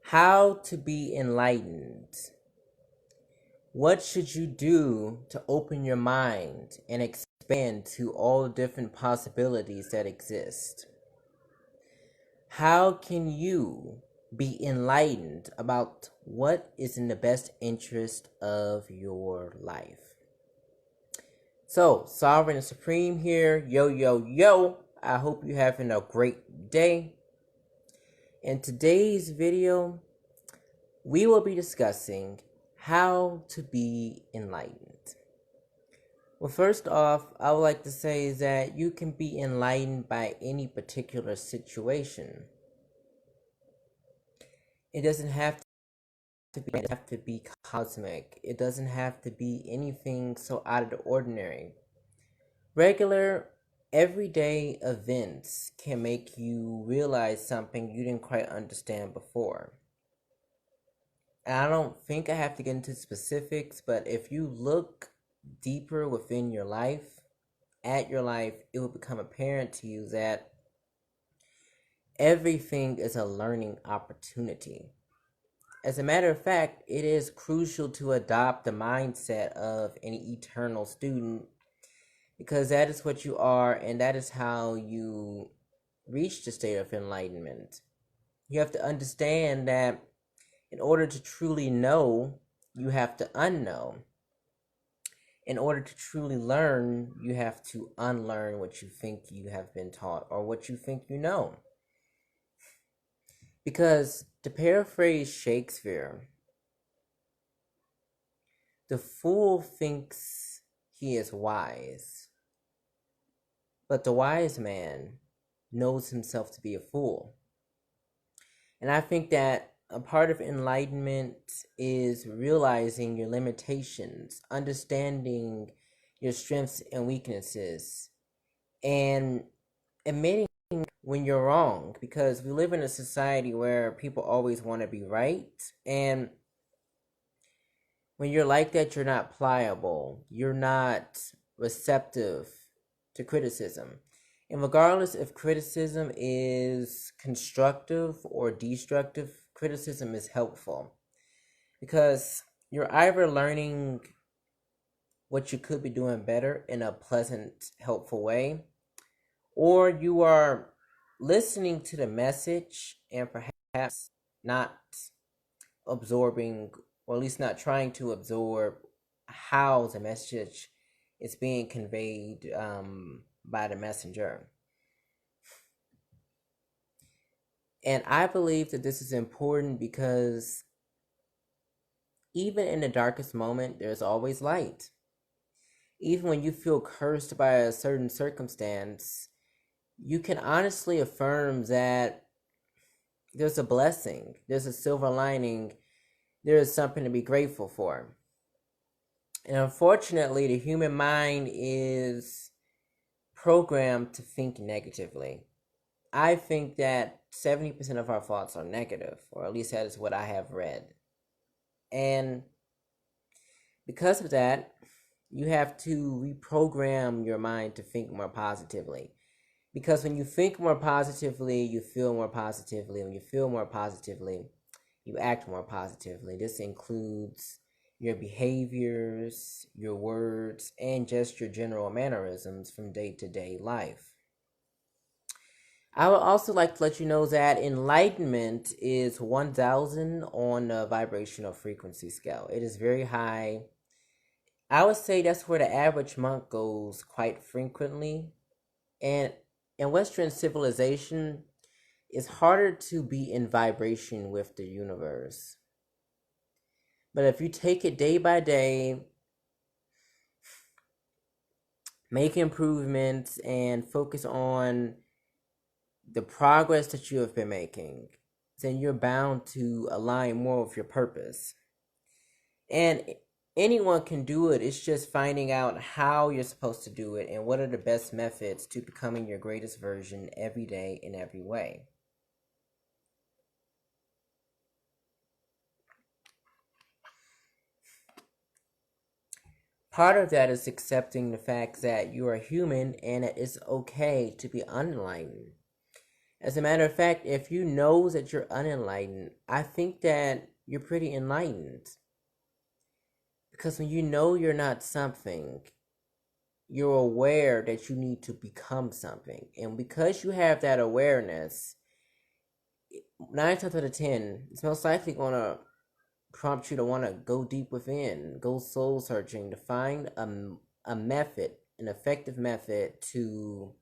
How to be enlightened. What should you do to open your mind and expand to all the different possibilities that exist? How can you be enlightened about what is in the best interest of your life? So, Sovereign and Supreme here. Yo, yo, yo. I hope you're having a great day. In today's video, we will be discussing how to be enlightened. Well, first off, I would like to say that you can be enlightened by any particular situation. It doesn't have to be cosmic. It doesn't have to be anything so out of the ordinary. Regular, everyday events can make you realize something you didn't quite understand before. And I don't think I have to get into specifics, but if you look deeper within your life, at your life, it will become apparent to you that everything is a learning opportunity. As a matter of fact, it is crucial to adopt the mindset of an eternal student, because that is what you are, and that is how you reach the state of enlightenment. You have to understand that in order to truly know, you have to unknow. In order to truly learn, you have to unlearn what you think you have been taught or what you think you know. Because, to paraphrase Shakespeare, the fool thinks he is wise, but the wise man knows himself to be a fool. And I think that a part of enlightenment is realizing your limitations, understanding your strengths and weaknesses, and admitting when you're wrong, because we live in a society where people always want to be right, and when you're like that, you're not pliable, you're not receptive to criticism. And regardless if criticism is constructive or destructive, criticism is helpful, because you're either learning what you could be doing better in a pleasant, helpful way, or you are listening to the message and perhaps not absorbing, or at least not trying to absorb, how the message is being conveyed by the messenger. And I believe that this is important because even in the darkest moment, there's always light. Even when you feel cursed by a certain circumstance, you can honestly affirm that there's a blessing, there's a silver lining, there is something to be grateful for. And unfortunately, the human mind is programmed to think negatively. I think that 70% of our thoughts are negative, or at least that is what I have read. And because of that, you have to reprogram your mind to think more positively. Because when you think more positively, you feel more positively. When you feel more positively, you act more positively. This includes your behaviors, your words, and just your general mannerisms from day-to-day life. I would also like to let you know that enlightenment is 1,000 on the vibrational frequency scale. It is very high. I would say that's where the average monk goes quite frequently. And in Western civilization, it's harder to be in vibration with the universe. But if you take it day by day, make improvements, and focus on the progress that you have been making, then you're bound to align more with your purpose. And anyone can do it. It's just finding out how you're supposed to do it and what are the best methods to becoming your greatest version every day in every way. Part of that is accepting the fact that you are human and it is okay to be unenlightened. As a matter of fact, if you know that you're unenlightened, I think that you're pretty enlightened. Because when you know you're not something, you're aware that you need to become something. And because you have that awareness, 9 times out of 10, it's most likely going to prompt you to want to go deep within, go soul searching, to find a method, an effective method to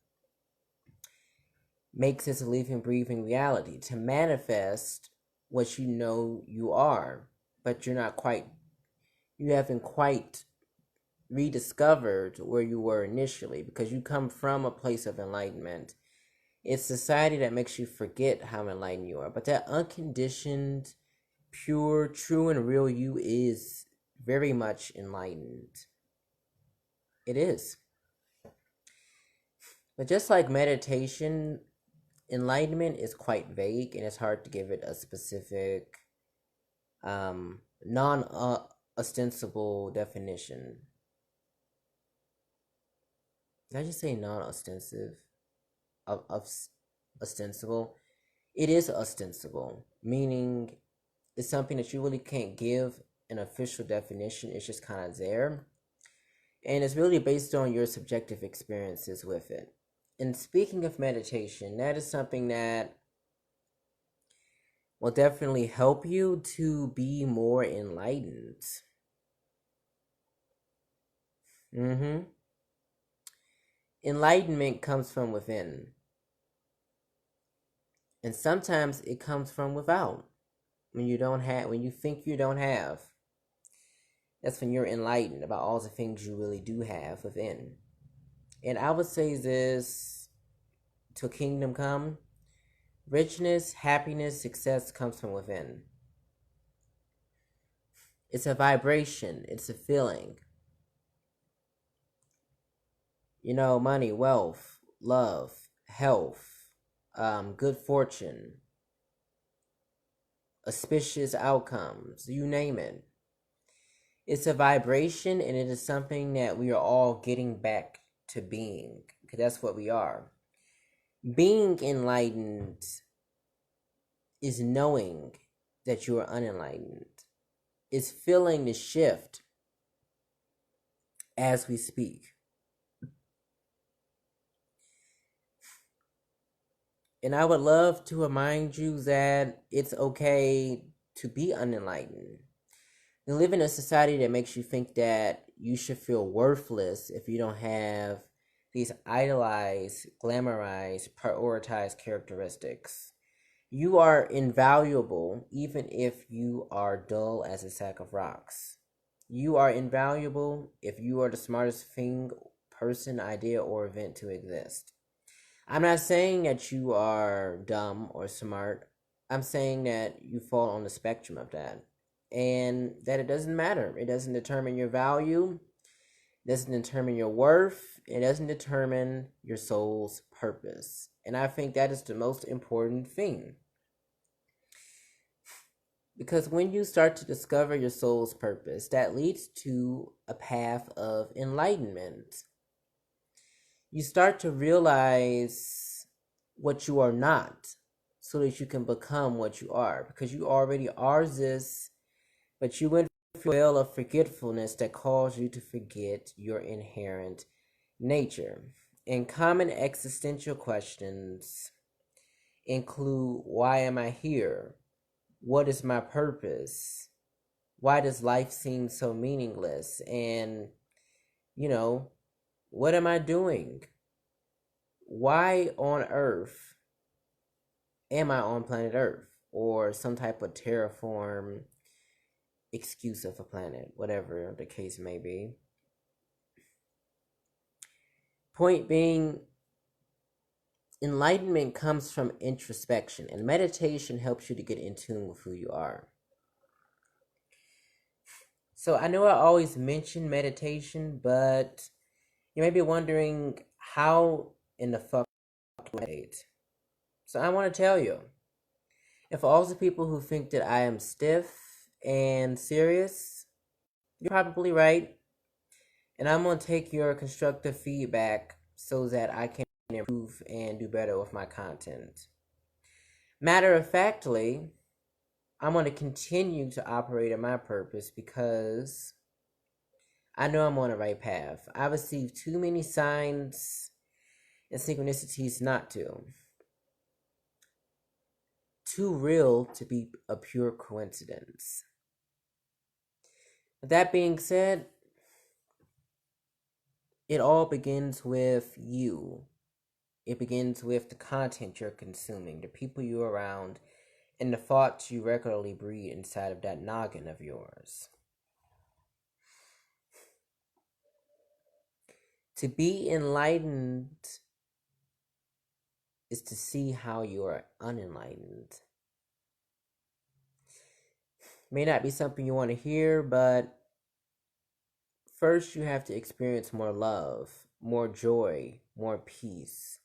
make sense of living, breathing reality, to manifest what you know you are, but you haven't quite rediscovered where you were initially, because you come from a place of enlightenment. It's society that makes you forget how enlightened you are, but that unconditioned, pure, true, and real you is very much enlightened. It is. But just like meditation, enlightenment is quite vague, and it's hard to give it a specific, non-ostensible definition. Did I just say non-ostensive? Of ostensible? It is ostensible, meaning it's something that you really can't give an official definition. It's just kind of there. And it's really based on your subjective experiences with it. And speaking of meditation, that is something that will definitely help you to be more enlightened. Enlightenment comes from within. And sometimes it comes from without. When you think you don't have, that's when you're enlightened about all the things you really do have within. And I would say this: till kingdom come, richness, happiness, success comes from within. It's a vibration, it's a feeling. Money, wealth, love, health, good fortune, auspicious outcomes, you name it. It's a vibration, and it is something that we are all getting back to being, because that's what we are. Being enlightened is knowing that you are unenlightened. It's feeling the shift as we speak. And I would love to remind you that it's okay to be unenlightened. We live in a society that makes you think that you should feel worthless if you don't have these idolized, glamorized, prioritized characteristics. You are invaluable even if you are dull as a sack of rocks. You are invaluable if you are the smartest thing, person, idea, or event to exist. I'm not saying that you are dumb or smart. I'm saying that you fall on the spectrum of that. And that it doesn't matter. It doesn't determine your value. It doesn't determine your worth. It doesn't determine your soul's purpose. And I think that is the most important thing. Because when you start to discover your soul's purpose, that leads to a path of enlightenment. You start to realize what you are not, so that you can become what you are. Because you already are this, but you went through a veil of forgetfulness that caused you to forget your inherent nature. And common existential questions include: why am I here? What is my purpose? Why does life seem so meaningless? And, what am I doing? Why on earth am I on planet Earth? Or some type of terraform excuse of a planet, whatever the case may be. Point being, enlightenment comes from introspection, and meditation helps you to get in tune with who you are. So I know I always mention meditation, but you may be wondering, how in the fuck do I meditate? So I want to tell you, and for all the people who think that I am stiff and serious, you're probably right. And I'm going to take your constructive feedback so that I can improve and do better with my content. Matter of factly, I'm going to continue to operate in my purpose because I know I'm on the right path. I've received too many signs and synchronicities not to. Too real to be a pure coincidence. That being said, it all begins with you. It begins with the content you're consuming, the people you're around, and the thoughts you regularly breed inside of that noggin of yours. To be enlightened is to see how you are unenlightened. May not be something you want to hear, but first you have to experience more love, more joy, more peace,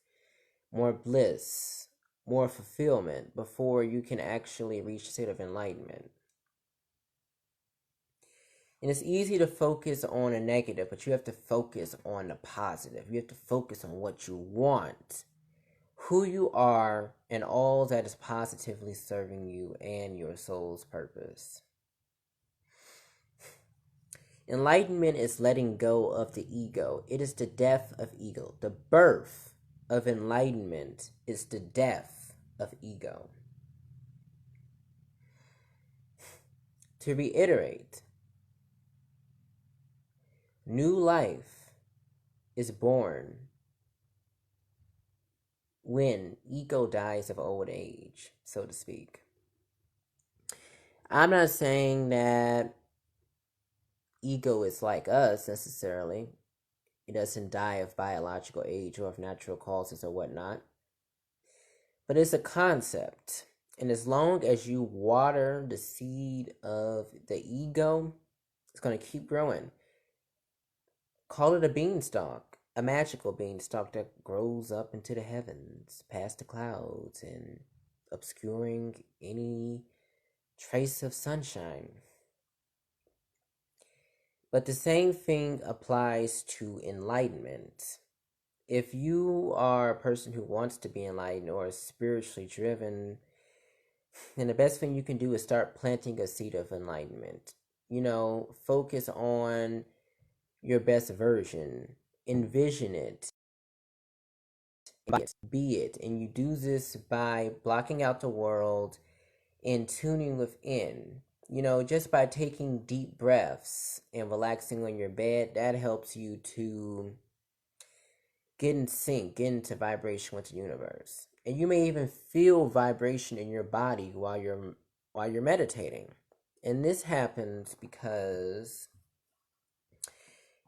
more bliss, more fulfillment before you can actually reach the state of enlightenment. And it's easy to focus on a negative, but you have to focus on the positive. You have to focus on what you want, who you are, and all that is positively serving you and your soul's purpose. Enlightenment is letting go of the ego. It is the death of ego. The birth of enlightenment is the death of ego. To reiterate, new life is born when ego dies of old age, so to speak. I'm not saying that ego is like us necessarily. It doesn't die of biological age or of natural causes or whatnot. But it's a concept. And as long as you water the seed of the ego, it's going to keep growing. Call it a beanstalk, a magical beanstalk that grows up into the heavens, past the clouds, and obscuring any trace of sunshine. But the same thing applies to enlightenment. If you are a person who wants to be enlightened or is spiritually driven, then the best thing you can do is start planting a seed of enlightenment. Focus on your best version, envision it, be it. And you do this by blocking out the world and tuning within. Just by taking deep breaths and relaxing on your bed, that helps you to get in sync, get into vibration with the universe. And you may even feel vibration in your body while you're meditating. And this happens because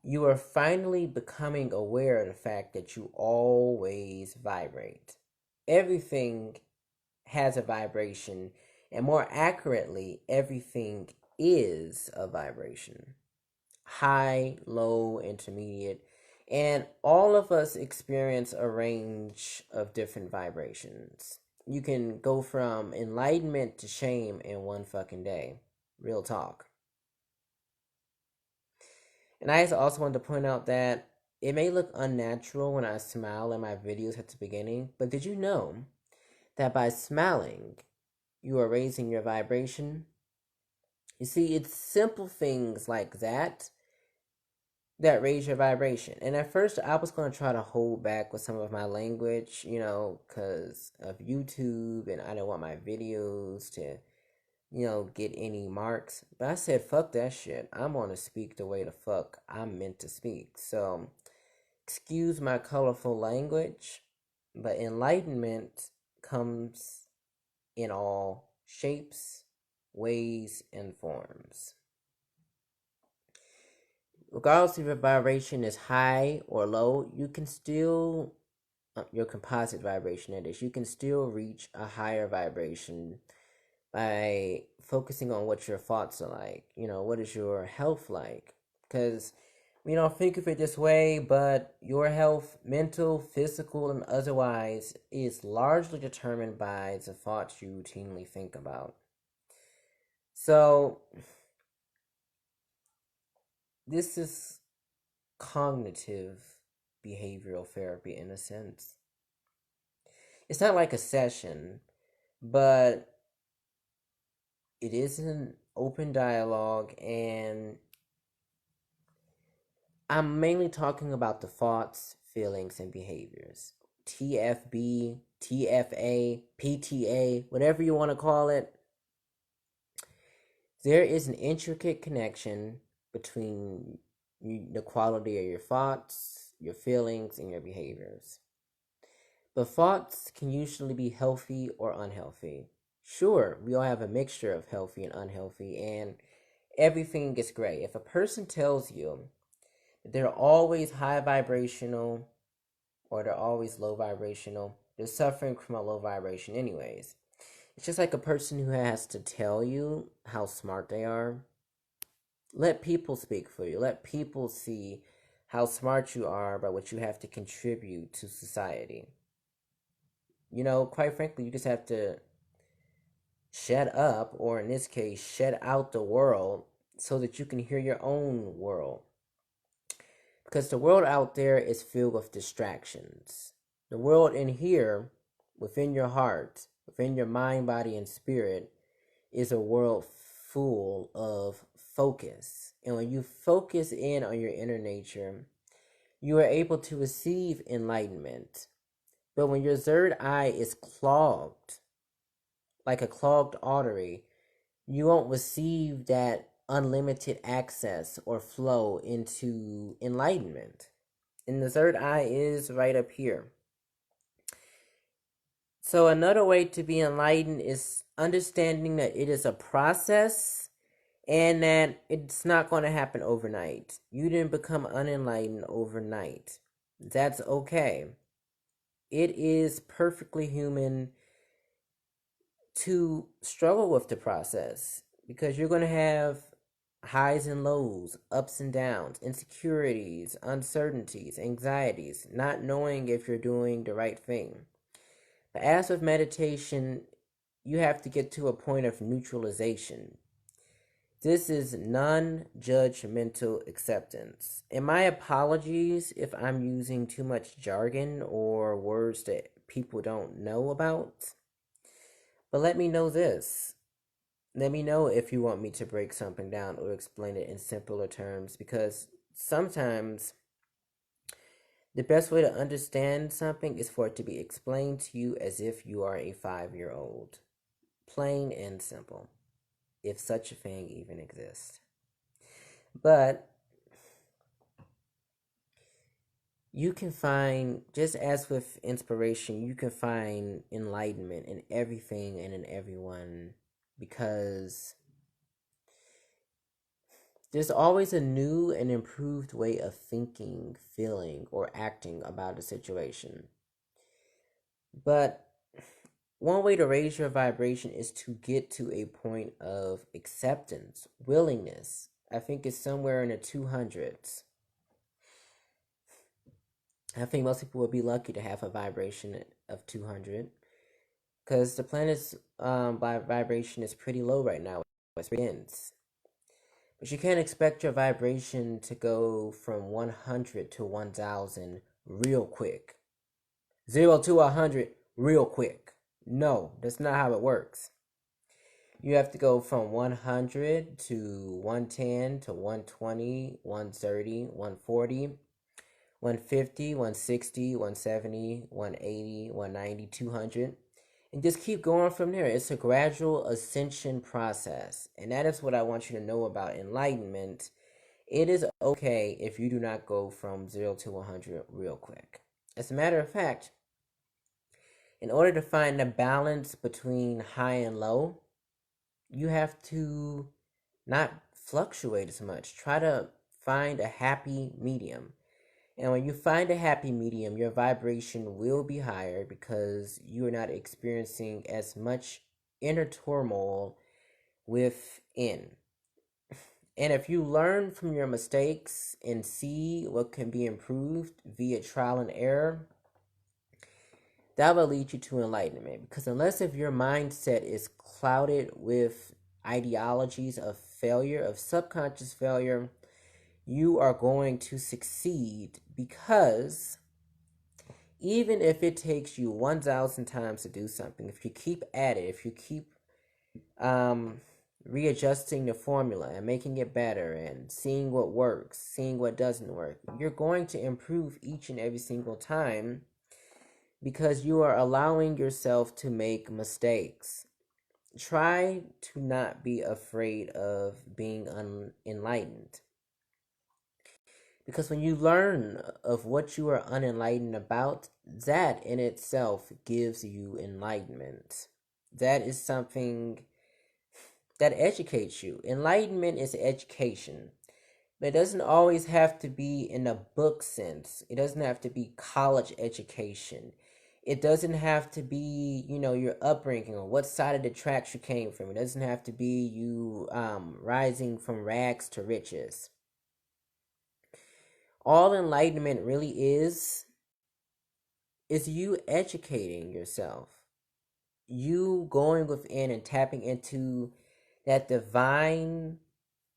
you are finally becoming aware of the fact that you always vibrate. Everything has a vibration, and more accurately, everything is a vibration. High, low, intermediate, and all of us experience a range of different vibrations. You can go from enlightenment to shame in one fucking day. Real talk. And I also wanted to point out that it may look unnatural when I smile in my videos at the beginning, but did you know that by smiling, you are raising your vibration? You see, it's simple things like that raise your vibration. And at first, I was going to try to hold back with some of my language, because of YouTube, and I didn't want my videos to, get any marks. But I said, fuck that shit. I'm going to speak the way the fuck I'm meant to speak. So, excuse my colorful language, but enlightenment comes in all shapes, ways, and forms. Regardless if your vibration is high or low, you can still, your composite vibration that is, you can still reach a higher vibration by focusing on what your thoughts are like. What is your health like? Because think of it this way, but your health, mental, physical, and otherwise, is largely determined by the thoughts you routinely think about. So, this is cognitive behavioral therapy in a sense. It's not like a session, but it is an open dialogue, and I'm mainly talking about the thoughts, feelings, and behaviors. TFB, TFA, PTA, whatever you want to call it. There is an intricate connection between the quality of your thoughts, your feelings, and your behaviors. But thoughts can usually be healthy or unhealthy. Sure, we all have a mixture of healthy and unhealthy, and everything is gray. If a person tells you that they're always high vibrational or they're always low vibrational, they're suffering from a low vibration, anyways. It's just like a person who has to tell you how smart they are. Let people speak for you. Let people see how smart you are by what you have to contribute to society. Quite frankly, you just have to shut up, or in this case, shut out the world so that you can hear your own world. Because the world out there is filled with distractions. The world in here, within your heart, within your mind, body, and spirit, is a world full of focus. And when you focus in on your inner nature, you are able to receive enlightenment. But when your third eye is clogged, like a clogged artery, you won't receive that unlimited access or flow into enlightenment. And the third eye is right up here. So another way to be enlightened is understanding that it is a process and that it's not going to happen overnight. You didn't become unenlightened overnight. That's okay. It is perfectly human to struggle with the process because you're going to have highs and lows, ups and downs, insecurities, uncertainties, anxieties, not knowing if you're doing the right thing. But as with meditation, you have to get to a point of neutralization. This is non-judgmental acceptance. And my apologies if I'm using too much jargon or words that people don't know about. But let me know this. Let me know if you want me to break something down or explain it in simpler terms, because sometimes the best way to understand something is for it to be explained to you as if you are a 5-year-old. Plain and simple, if such a thing even exists. But you can find, just as with inspiration, you can find enlightenment in everything and in everyone, because there's always a new and improved way of thinking, feeling, or acting about a situation. But one way to raise your vibration is to get to a point of acceptance, willingness. I think it's somewhere in the 200s. I think most people would be lucky to have a vibration of 200, because the planet's vibration is pretty low right now. It begins. But you can't expect your vibration to go from 100 to 1,000 real quick. 0 to 100 real quick. No, that's not how it works. You have to go from 100 to 110 to 120, 130, 140, 150, 160, 170, 180, 190, 200. And just keep going from there. It's a gradual ascension process. And that is what I want you to know about enlightenment. It is okay if you do not go from 0 to 100 real quick. As a matter of fact, in order to find the balance between high and low, you have to not fluctuate as much. Try to find a happy medium. And when you find a happy medium, your vibration will be higher because you are not experiencing as much inner turmoil within. And if you learn from your mistakes and see what can be improved via trial and error, that will lead you to enlightenment. Because unless if your mindset is clouded with ideologies of failure, of subconscious failure, you are going to succeed, because even if it takes you 1,000 times to do something, if you keep at it, if you keep readjusting the formula and making it better and seeing what works, seeing what doesn't work, you're going to improve each and every single time because you are allowing yourself to make mistakes. Try to not be afraid of being unenlightened. Because when you learn of what you are unenlightened about, that in itself gives you enlightenment. That is something that educates you. Enlightenment is education. But it doesn't always have to be in a book sense. It doesn't have to be college education. It doesn't have to be, your upbringing or what side of the tracks you came from. It doesn't have to be you rising from rags to riches. All enlightenment really is you educating yourself. You going within and tapping into that divine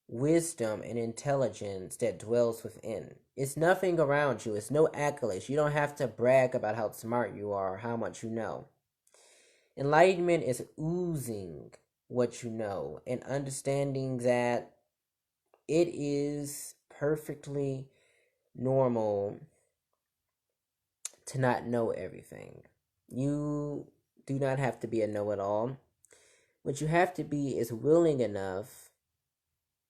wisdom and intelligence that dwells within. It's nothing around you. It's no accolades. You don't have to brag about how smart you are or how much you know. Enlightenment is oozing what you know and understanding that it is perfectly normal to not know everything. You do not have to be a know-it-all. What you have to be is willing enough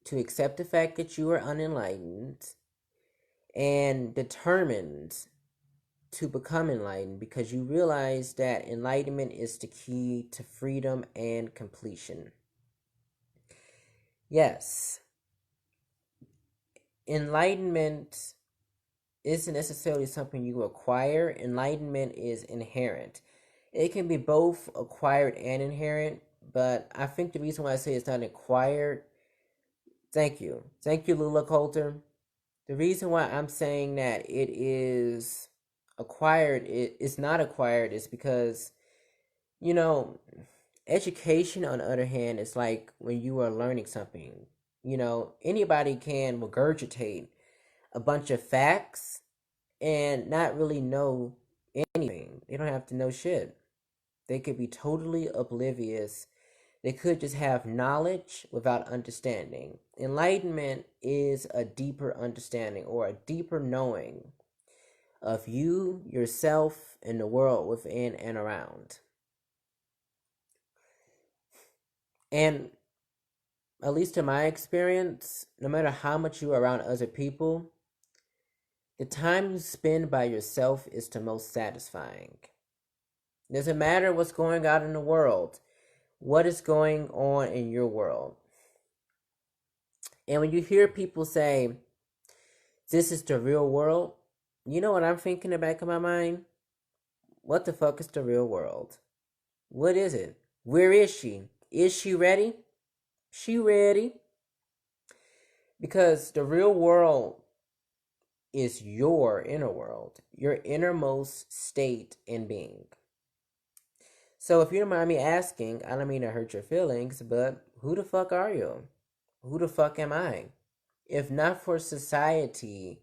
to accept the fact that you are unenlightened and determined to become enlightened because you realize that enlightenment is the key to freedom and completion. Yes, enlightenment isn't necessarily something you acquire. Enlightenment is inherent. It can be both acquired and inherent, but I think the reason why I say it's not acquired, thank you, Lula Coulter. The reason why I'm saying that it is acquired, it's not acquired, is because, education, on the other hand, is like when you are learning something. Anybody can regurgitate a bunch of facts and not really know anything. They don't have to know shit. They could be totally oblivious. They could just have knowledge without understanding. Enlightenment is a deeper understanding or a deeper knowing of you, yourself, and the world within and around. And at least in my experience, no matter how much you are around other people, the time you spend by yourself is the most satisfying. It doesn't matter what's going on in the world. What is going on in your world? And when you hear people say, this is the real world, you know what I'm thinking in the back of my mind? What the fuck is the real world? What is it? Where is she? Is she ready? She ready. Because the real world is your inner world, your innermost state and being. So if you don't mind me asking, I don't mean to hurt your feelings, but who the fuck are you? Who the fuck am I? If not for society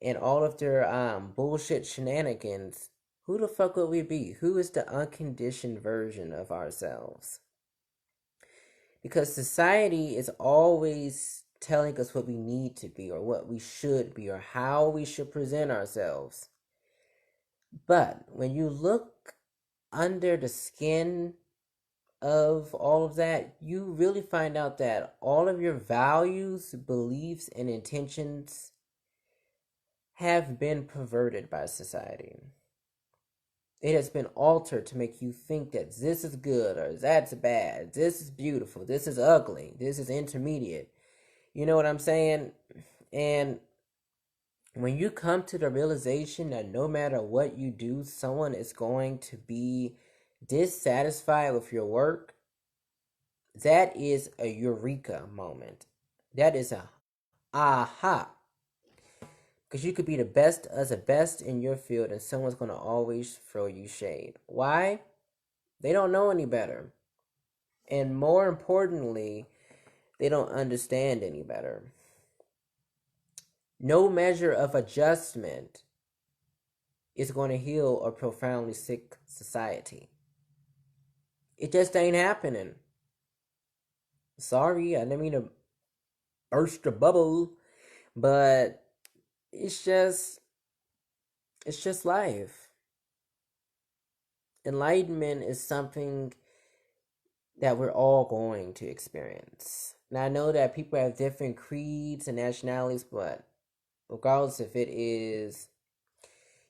and all of their bullshit shenanigans, who the fuck would we be? Who is the unconditioned version of ourselves? Because society is always telling us what we need to be or what we should be or how we should present ourselves. But when you look under the skin of all of that, you really find out that all of your values, beliefs, and intentions have been perverted by society. It has been altered to make you think that this is good or that's bad, this is beautiful, this is ugly, this is intermediate. You know what I'm saying? And when you come to the realization that no matter what you do, someone is going to be dissatisfied with your work, that is a Eureka moment. That is a aha. Because you could be the best as the best in your field and someone's going to always throw you shade. Why? They don't know any better. And more importantly, they don't understand any better. No measure of adjustment is going to heal a profoundly sick society. It just ain't happening. Sorry, I didn't mean to burst the bubble, but it's just life. Enlightenment is something that we're all going to experience. Now I know that people have different creeds and nationalities, but regardless if it is,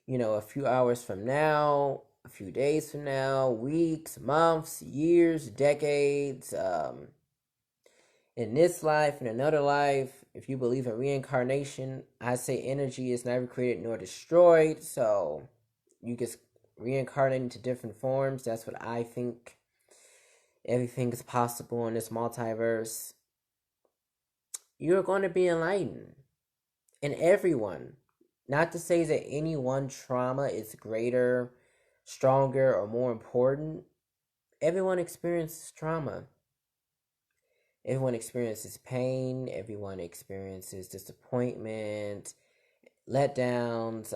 a few hours from now, a few days from now, weeks, months, years, decades, in this life, in another life, if you believe in reincarnation, I say energy is never created nor destroyed, so you just reincarnate into different forms. That's what I think. Everything is possible in this multiverse. You're going to be enlightened. And everyone, not to say that any one trauma is greater, stronger, or more important. Everyone experiences trauma. Everyone experiences pain. Everyone experiences disappointment, letdowns,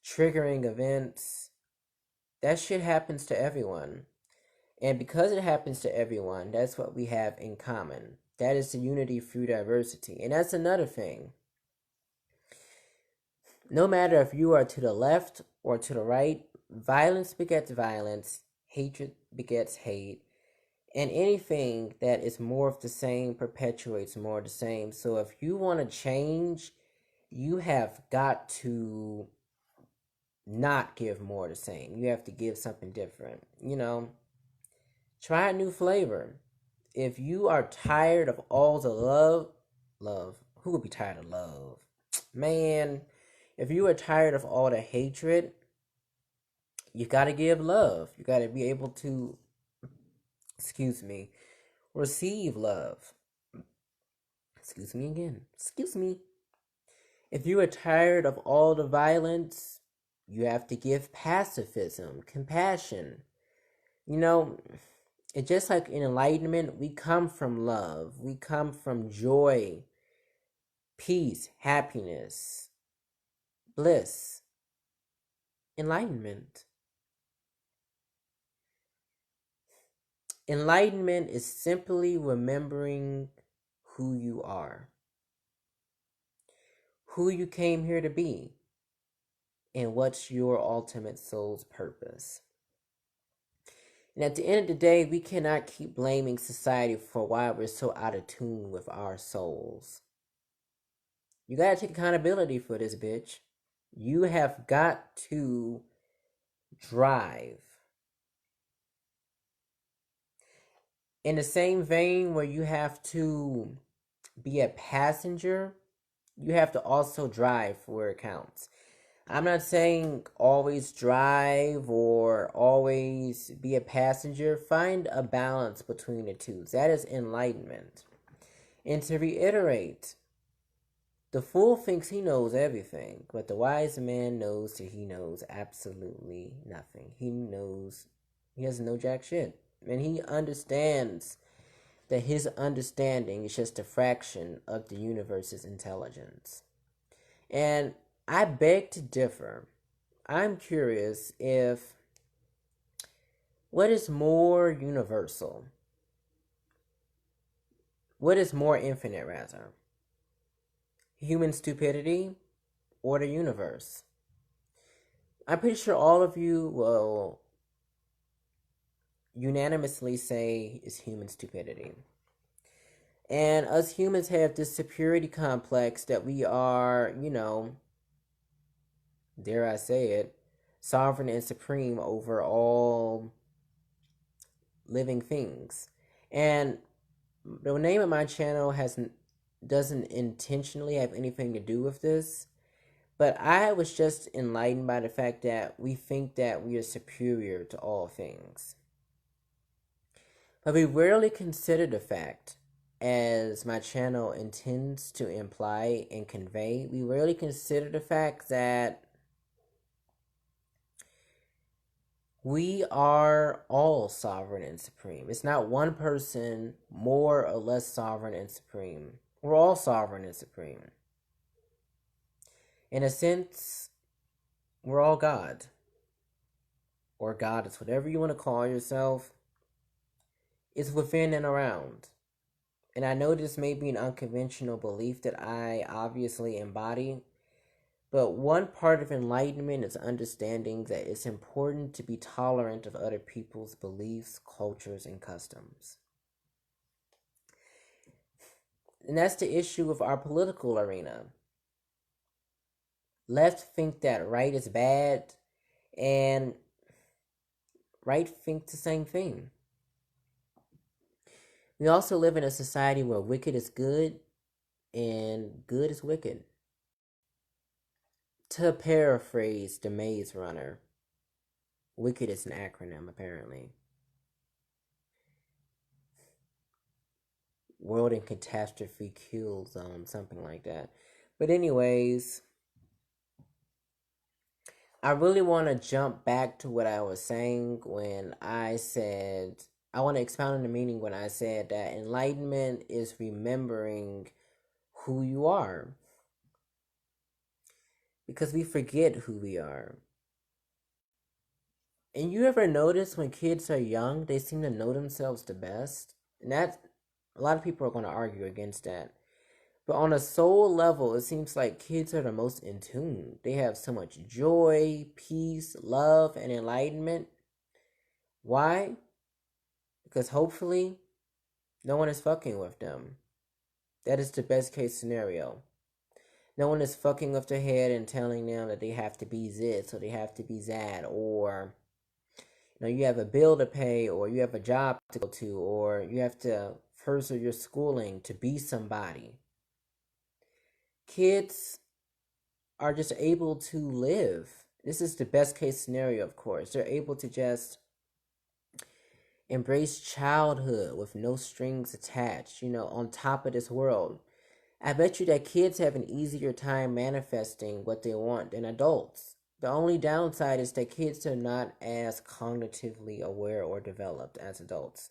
triggering events. That shit happens to everyone. And because it happens to everyone, that's what we have in common. That is the unity through diversity. And that's another thing. No matter if you are to the left or to the right, violence begets violence, hatred begets hate, and anything that is more of the same perpetuates more of the same. So if you want to change, you have got to not give more of the same. You have to give something different. Try a new flavor. If you are tired of all the love, who would be tired of love? Man, if you are tired of all the hatred, you got to give love. You got to be able to, receive love. Excuse me again. Excuse me. If you are tired of all the violence, you have to give pacifism, compassion. It's just like in enlightenment, we come from love. We come from joy, peace, happiness, bliss, enlightenment. Enlightenment is simply remembering who you are, who you came here to be, and what's your ultimate soul's purpose. And at the end of the day, we cannot keep blaming society for why we're so out of tune with our souls. You gotta take accountability for this, bitch. You have got to drive. In the same vein where you have to be a passenger, you have to also drive for where it counts. I'm not saying always drive or always be a passenger. Find a balance between the two. That is enlightenment. And to reiterate, the fool thinks he knows everything, but the wise man knows that he knows absolutely nothing. He doesn't know jack shit. And he understands that his understanding is just a fraction of the universe's intelligence. And I beg to differ. I'm curious if what is more universal? What is more infinite, rather? Human stupidity or the universe? I'm pretty sure all of you will unanimously say is human stupidity. And us humans have this superiority complex that we are, dare I say it, sovereign and supreme over all living things. And the name of my channel doesn't intentionally have anything to do with this, but I was just enlightened by the fact that we think that we are superior to all things. But we rarely consider the fact, as my channel intends to imply and convey, we rarely consider the fact that we are all sovereign and supreme. It's not one person more or less sovereign and supreme. We're all sovereign and supreme. In a sense, we're all God. Or God is whatever you want to call yourself. It's within and around. And I know this may be an unconventional belief that I obviously embody, but one part of enlightenment is understanding that it's important to be tolerant of other people's beliefs, cultures, and customs. And that's the issue with our political arena. Left think that right is bad, and right think the same thing. We also live in a society where wicked is good and good is wicked. To paraphrase the Maze Runner, wicked is an acronym apparently. World in Catastrophe Kill Zone, something like that. But anyways, I really want to jump back to what I was saying when I said, I want to expound on the meaning when I said that enlightenment is remembering who you are. Because we forget who we are. And you ever notice when kids are young, they seem to know themselves the best? And that, a lot of people are going to argue against that. But on a soul level, it seems like kids are the most in tune. They have so much joy, peace, love, and enlightenment. Why? Because hopefully, no one is fucking with them. That is the best case scenario. No one is fucking with their head and telling them that they have to be this or they have to be that, or you have a bill to pay, or you have a job to go to, or you have to further your schooling to be somebody. Kids are just able to live. This is the best case scenario, of course. They're able to just embrace childhood with no strings attached, on top of this world. I bet you that kids have an easier time manifesting what they want than adults. The only downside is that kids are not as cognitively aware or developed as adults.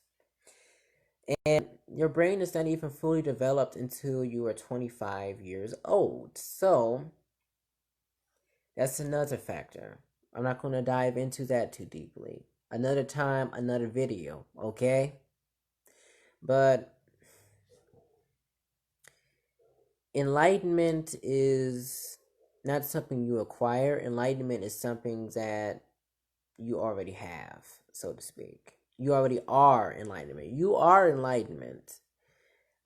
And your brain is not even fully developed until you are 25 years old. So, that's another factor. I'm not going to dive into that too deeply. Another time, another video, okay? But enlightenment is not something you acquire. Enlightenment is something that you already have, so to speak. You already are enlightenment. You are enlightenment.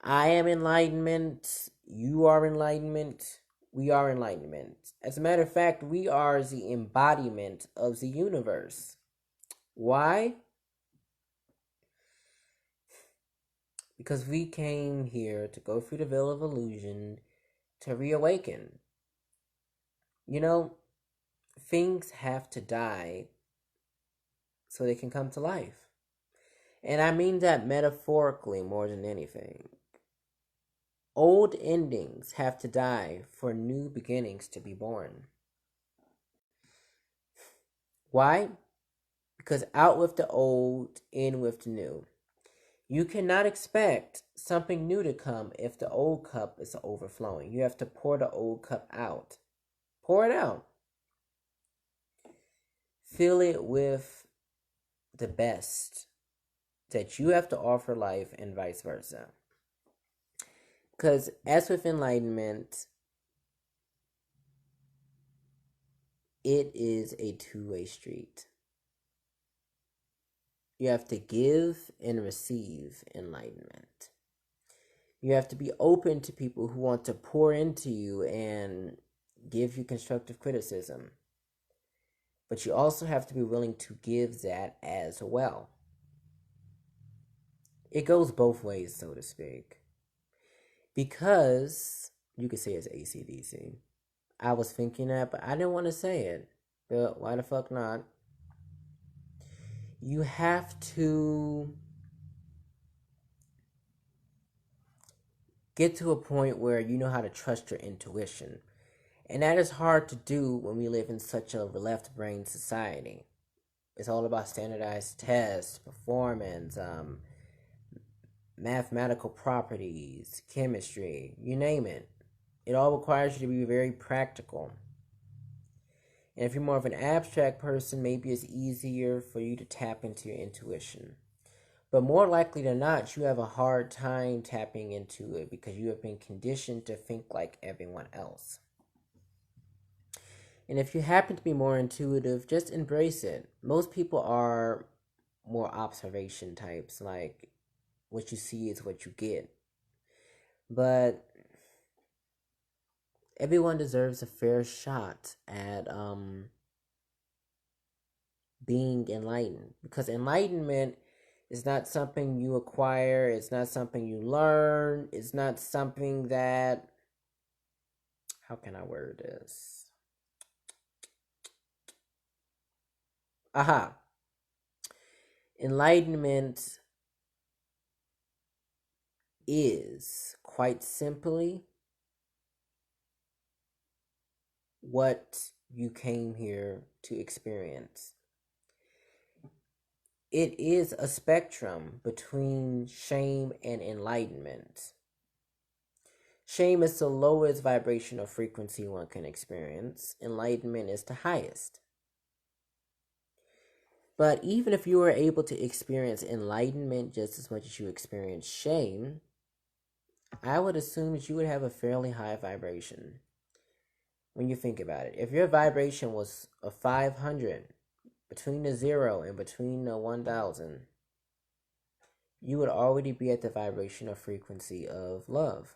I am enlightenment. You are enlightenment. We are enlightenment. As a matter of fact, we are the embodiment of the universe. Why? Because we came here to go through the veil of illusion to reawaken. Things have to die so they can come to life. And I mean that metaphorically more than anything. Old endings have to die for new beginnings to be born. Why? Because out with the old, in with the new. You cannot expect something new to come if the old cup is overflowing. You have to pour the old cup out. Pour it out. Fill it with the best that you have to offer life and vice versa. Because as with enlightenment, it is a two-way street. You have to give and receive enlightenment. You have to be open to people who want to pour into you and give you constructive criticism. But you also have to be willing to give that as well. It goes both ways, so to speak. Because you could say it's AC/DC. I was thinking that, but I didn't want to say it. But why the fuck not? You have to get to a point where you know how to trust your intuition. And that is hard to do when we live in such a left brain society. It's all about standardized tests, performance, mathematical properties, chemistry, you name it. It all requires you to be very practical. And if you're more of an abstract person, maybe it's easier for you to tap into your intuition. But more likely than not, you have a hard time tapping into it because you have been conditioned to think like everyone else. And if you happen to be more intuitive, just embrace it. Most people are more observation types, like what you see is what you get. But everyone deserves a fair shot at being enlightened, because enlightenment is not something you acquire, it's not something you learn, it's not something that, how can I word this? Aha. Enlightenment is quite simply what you came here to experience. It is a spectrum between shame and enlightenment. Shame is the lowest vibrational frequency one can experience. Enlightenment is the highest. But even if you were able to experience enlightenment just as much as you experience shame, I would assume that you would have a fairly high vibration. When you think about it, if your vibration was a 500, between the 0 and between the 1000, you would already be at the vibrational frequency of love.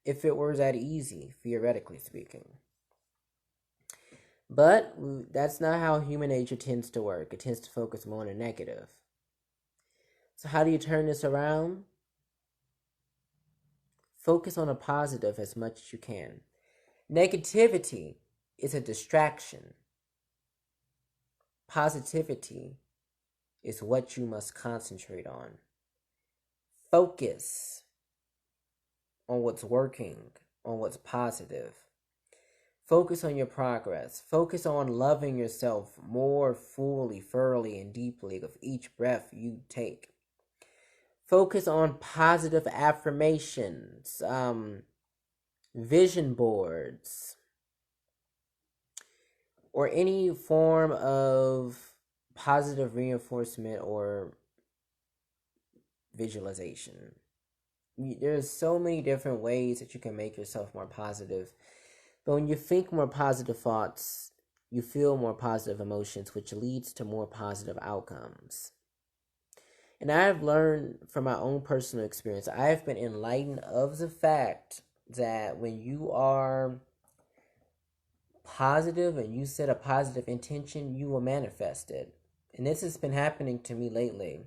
If it were that easy, theoretically speaking. But that's not how human nature tends to work. It tends to focus more on the negative. So how do you turn this around? Focus on the positive as much as you can. Negativity is a distraction. Positivity is what you must concentrate on. Focus on what's working, on what's positive. Focus on your progress. Focus on loving yourself more fully, thoroughly, and deeply with each breath you take. Focus on positive affirmations, vision boards, or any form of positive reinforcement or visualization. There's so many different ways that you can make yourself more positive. But when you think more positive thoughts, you feel more positive emotions, which leads to more positive outcomes. And I've learned from my own personal experience, I have been enlightened of the fact that when you are positive and you set a positive intention, you will manifest it. And this has been happening to me lately.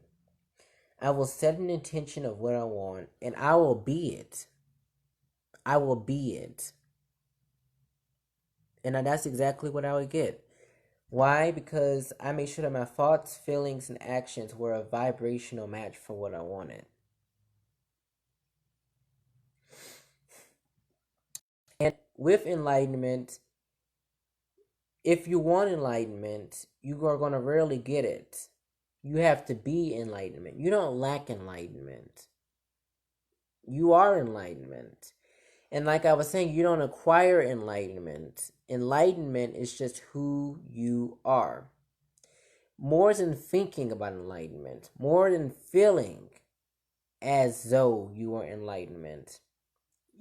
I will set an intention of what I want, and I will be it. I will be it. And that's exactly what I would get. Why? Because I made sure that my thoughts, feelings, and actions were a vibrational match for what I wanted. And with enlightenment, if you want enlightenment, you are going to rarely get it. You have to be enlightenment. You don't lack enlightenment. You are enlightenment. And like I was saying, you don't acquire enlightenment. Enlightenment is just who you are. More than thinking about enlightenment, more than feeling as though you are enlightenment,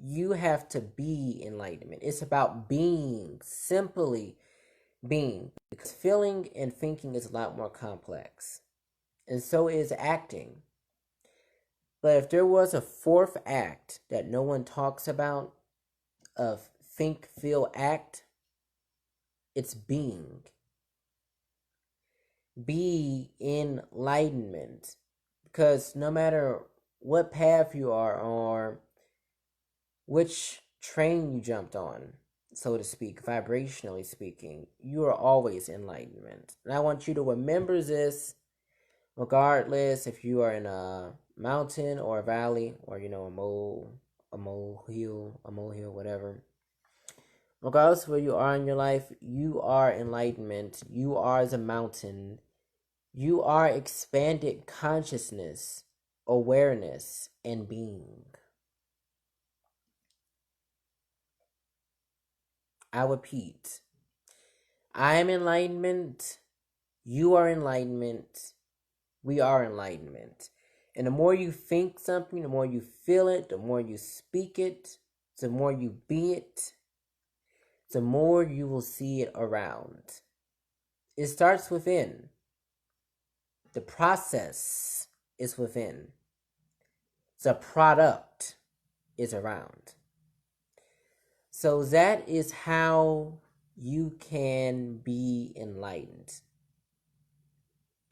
you have to be enlightenment. It's about being, simply being. Because feeling and thinking is a lot more complex. And so is acting. But if there was a fourth act that no one talks about, of think, feel, act, it's being. Be enlightenment. Because no matter what path you are or which train you jumped on, so to speak, vibrationally speaking, you are always enlightenment. And I want you to remember this regardless if you are in a mountain or a valley or, a molehill, whatever. Regardless of where you are in your life, you are enlightenment. You are the mountain. You are expanded consciousness, awareness, and being. I repeat, I am enlightenment. You are enlightenment. We are enlightenment. And the more you think something, the more you feel it, the more you speak it, the more you be it, the more you will see it around. It starts within. The process is within. The product is around. So that is how you can be enlightened.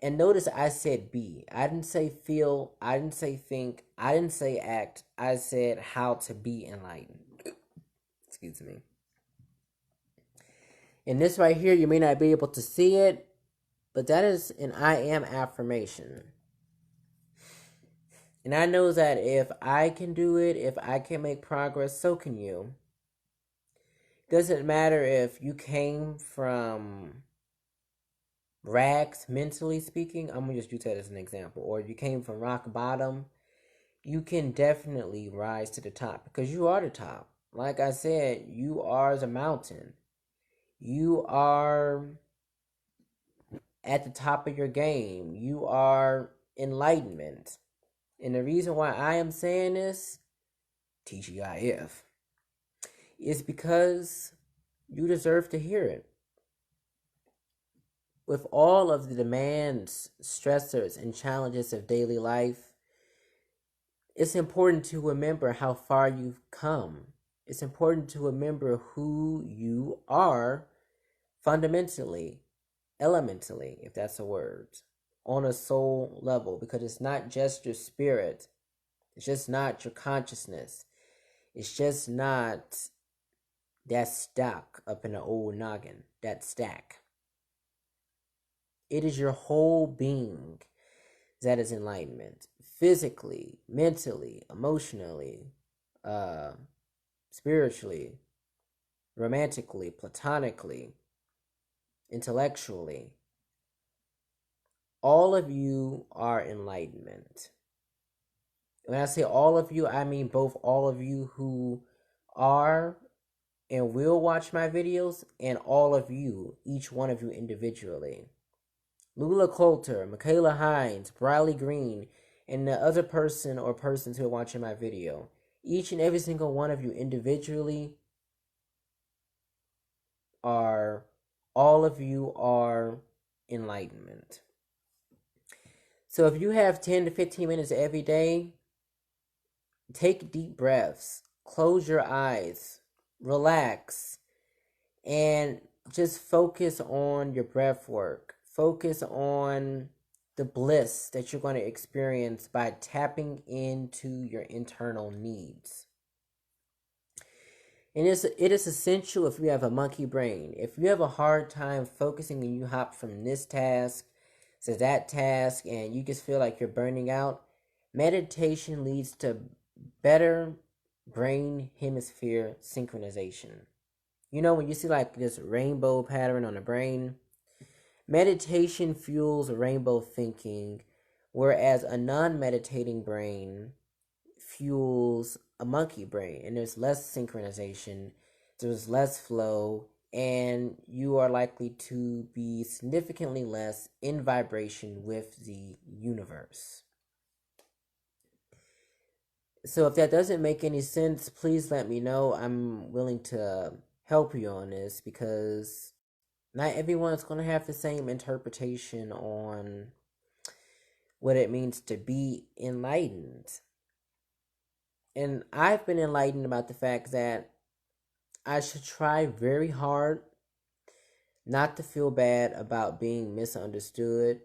And notice I said be. I didn't say feel. I didn't say think. I didn't say act. I said how to be enlightened. Excuse me. And this right here, you may not be able to see it, but that is an I am affirmation. And I know that if I can do it, if I can make progress, so can you. Doesn't matter if you came from rags, mentally speaking. I'm going to just use that as an example. Or if you came from rock bottom, you can definitely rise to the top because you are the top. Like I said, you are the mountain. You are at the top of your game. You are enlightenment. And the reason why I am saying this, TGIF, is because you deserve to hear it. With all of the demands, stressors, and challenges of daily life, it's important to remember how far you've come. It's important to remember who you are fundamentally, elementally, if that's a word, on a soul level, because it's not just your spirit. It's just not your consciousness. It's just not that stock up in the old noggin, that stack. It is your whole being that is enlightenment. Physically, mentally, emotionally, spiritually, romantically, platonically, intellectually. All of you are enlightenment. When I say all of you, I mean both all of you who are and will watch my videos and all of you, each one of you individually. Lula Coulter, Michaela Hines, Briley Green, and the other person or persons who are watching my video. Each and every single one of you individually are, all of you are enlightenment. So if you have 10 to 15 minutes every day, take deep breaths, close your eyes, relax, and just focus on your breath work. Focus on the bliss that you're going to experience by tapping into your internal needs. And it is essential if you have a monkey brain. If you have a hard time focusing and you hop from this task to that task and you just feel like you're burning out, meditation leads to better brain hemisphere synchronization. You know, when you see like this rainbow pattern on the brain, meditation fuels rainbow thinking, whereas a non-meditating brain fuels a monkey brain, and there's less synchronization, there's less flow, and you are likely to be significantly less in vibration with the universe. So if that doesn't make any sense, please let me know. I'm willing to help you on this because not everyone's going to have the same interpretation on what it means to be enlightened. And I've been enlightened about the fact that I should try very hard not to feel bad about being misunderstood,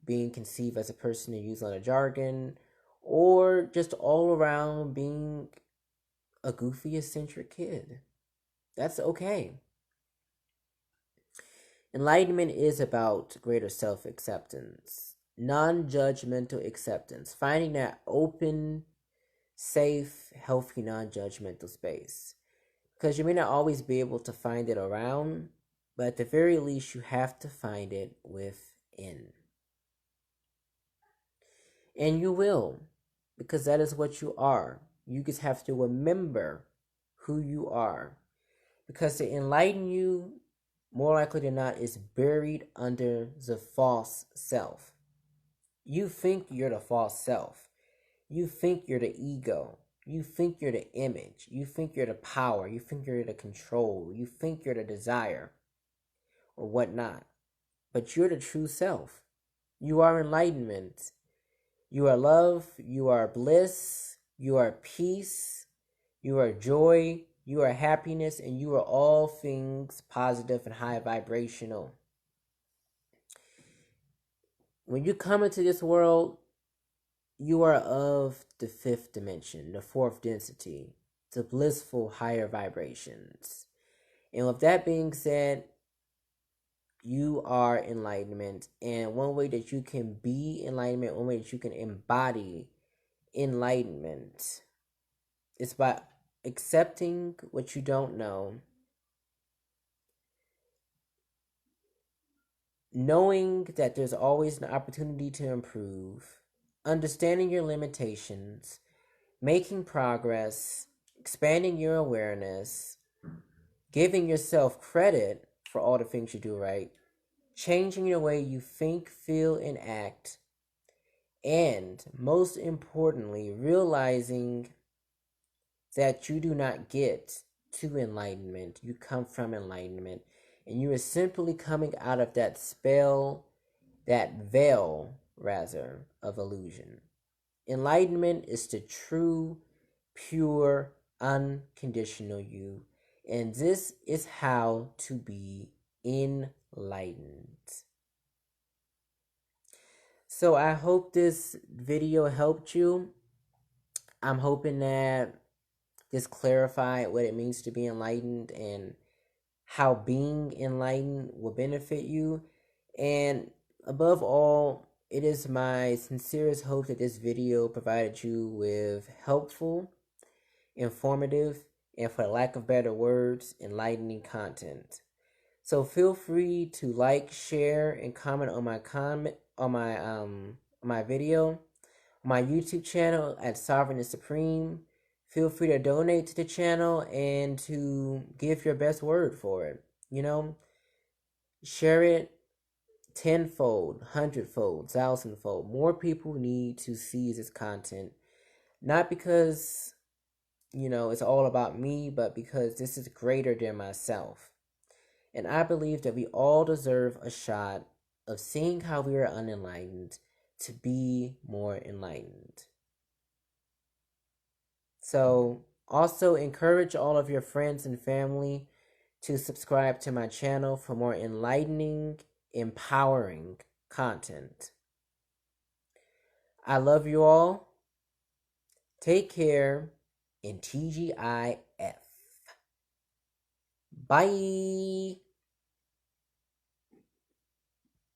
being conceived as a person to use on a jargon, or just all around being a goofy, eccentric kid. That's okay. Enlightenment is about greater self-acceptance, non-judgmental acceptance, finding that open, safe, healthy, non-judgmental space. Because you may not always be able to find it around, but at the very least, you have to find it within. And you will, because that is what you are. You just have to remember who you are. Because to enlighten you, more likely than not, is buried under the false self. You think you're the false self. You think you're the ego. You think you're the image. You think you're the power. You think you're the control. You think you're the desire or whatnot. But you're the true self. You are enlightenment. You are love. You are bliss. You are peace. You are joy. You are happiness. And you are all things positive and high vibrational. When you come into this world, you are of the fifth dimension, the fourth density, the blissful higher vibrations. And with that being said, you are enlightenment. And one way that you can be enlightenment, one way that you can embody enlightenment is by accepting what you don't know, knowing that there's always an opportunity to improve, understanding your limitations, making progress, expanding your awareness, giving yourself credit for all the things you do right, changing the way you think, feel, and act, and most importantly, realizing that you do not get to enlightenment, you come from enlightenment, and you are simply coming out of that spell, that veil, rather, of illusion. Enlightenment is the true, pure, unconditional you, and this is how to be enlightened. So I hope this video helped you. I'm hoping that this clarified what it means to be enlightened and how being enlightened will benefit you. And above all, it is my sincerest hope that this video provided you with helpful, informative, and for lack of better words, enlightening content. So feel free to like, share, and comment on my video, my YouTube channel at Sovereign and Supreme. Feel free to donate to the channel and to give your best word for it. Share it tenfold, hundredfold, thousandfold. More people need to see this content. Not because, it's all about me, but because this is greater than myself. And I believe that we all deserve a shot of seeing how we are unenlightened to be more enlightened. So also encourage all of your friends and family to subscribe to my channel for more enlightening, empowering content. I love you all. Take care, and TGIF. Bye.